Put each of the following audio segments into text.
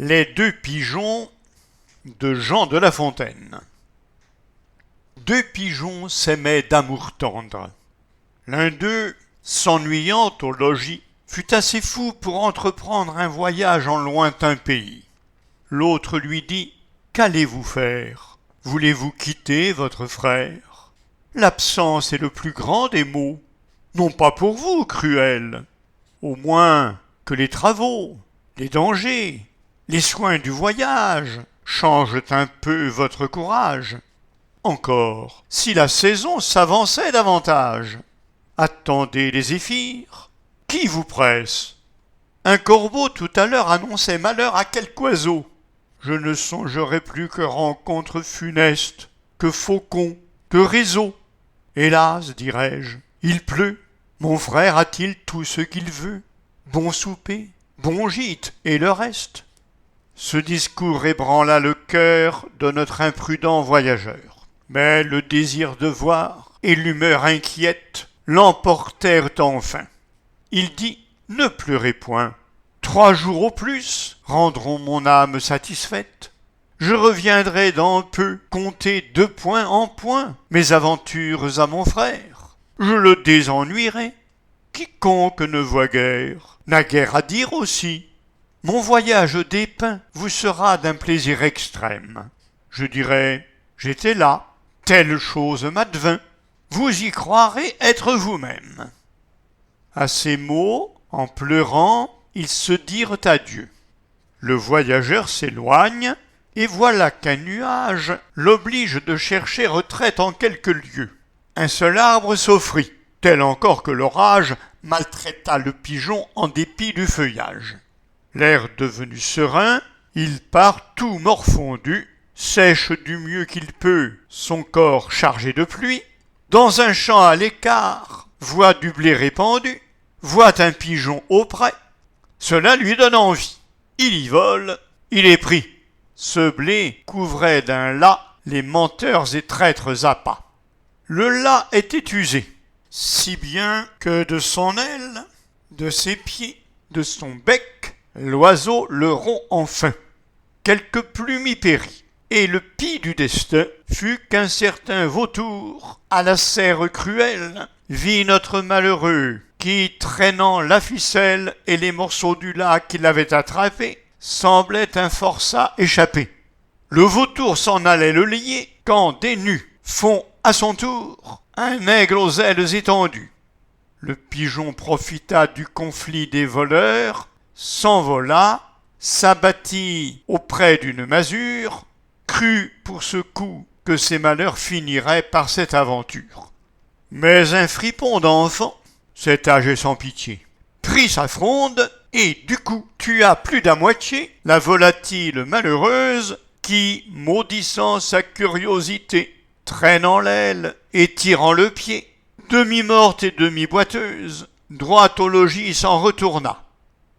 Les deux pigeons de Jean de La Fontaine. Deux pigeons s'aimaient d'amour tendre. L'un d'eux, s'ennuyant au logis, fut assez fou pour entreprendre un voyage en lointain pays. L'autre lui dit : « Qu'allez-vous faire ? Voulez-vous quitter votre frère ? L'absence est le plus grand des maux. Non pas pour vous, cruel, au moins que les travaux, les dangers, les soins du voyage changent un peu votre courage. Encore, si la saison s'avançait davantage, attendez les zéphyrs. Qui vous presse ? Un corbeau tout à l'heure annonçait malheur à quelque oiseau. Je ne songerai plus que rencontre funeste, que faucon, que réseau. Hélas, dirais-je, il pleut. Mon frère a-t-il tout ce qu'il veut ? Bon souper, bon gîte et le reste. Ce discours ébranla le cœur de notre imprudent voyageur. Mais le désir de voir et l'humeur inquiète l'emportèrent enfin. Il dit : « Ne pleurez point. 3 jours au plus rendront mon âme satisfaite. Je reviendrai dans peu conter de point en point mes aventures à mon frère. Je le désennuierai. Quiconque ne voit guère n'a guère à dire aussi. Mon voyage dépeint vous sera d'un plaisir extrême. Je dirai : j'étais là, telle chose m'advint. Vous y croirez être vous-même. » À ces mots, en pleurant, ils se dirent adieu. Le voyageur s'éloigne, et voilà qu'un nuage l'oblige de chercher retraite en quelque lieu. Un seul arbre s'offrit, tel encore que l'orage maltraita le pigeon en dépit du feuillage. L'air devenu serein, il part tout morfondu, sèche du mieux qu'il peut son corps chargé de pluie. Dans un champ à l'écart, voit du blé répandu, voit un pigeon auprès. Cela lui donne envie. Il y vole, il est pris. Ce blé couvrait d'un lacs les menteurs et traîtres appâts. Le lacs était usé, si bien que de son aile, de ses pieds, de son bec, l'oiseau le rompt enfin. Quelque plume y périt, et le pis du destin fut qu'un certain vautour, à la serre cruelle, vit notre malheureux, qui, traînant la ficelle et les morceaux du lacs qu'il avait attrapés, semblait un forçat échappé. Le vautour s'en allait le lier, quand des nus font à son tour un aigle aux ailes étendues. Le pigeon profita du conflit des voleurs, s'envola, s'abattit auprès d'une masure, crut pour ce coup que ses malheurs finiraient par cette aventure. Mais un fripon d'enfant, cet âge est sans pitié, prit sa fronde et du coup tua plus d'à moitié la volatile malheureuse qui, maudissant sa curiosité, traînant l'aile et tirant le pied, demi-morte et demi-boiteuse, droit au logis s'en retourna.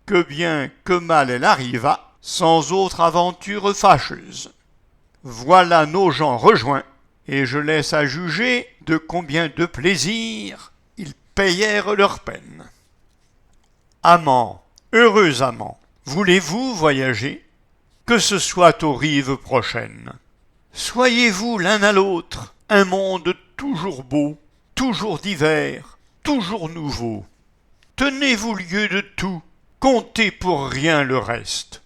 Que bien que mal elle arriva, sans autre aventure fâcheuse. Voilà nos gens rejoints, et je laisse à juger de combien de plaisir ils payèrent leur peine. Amants, heureux amants, voulez-vous voyager ? Que ce soit aux rives prochaines. Soyez-vous l'un à l'autre un monde toujours beau, toujours divers, toujours nouveau. Tenez-vous lieu de tout, comptez pour rien le reste.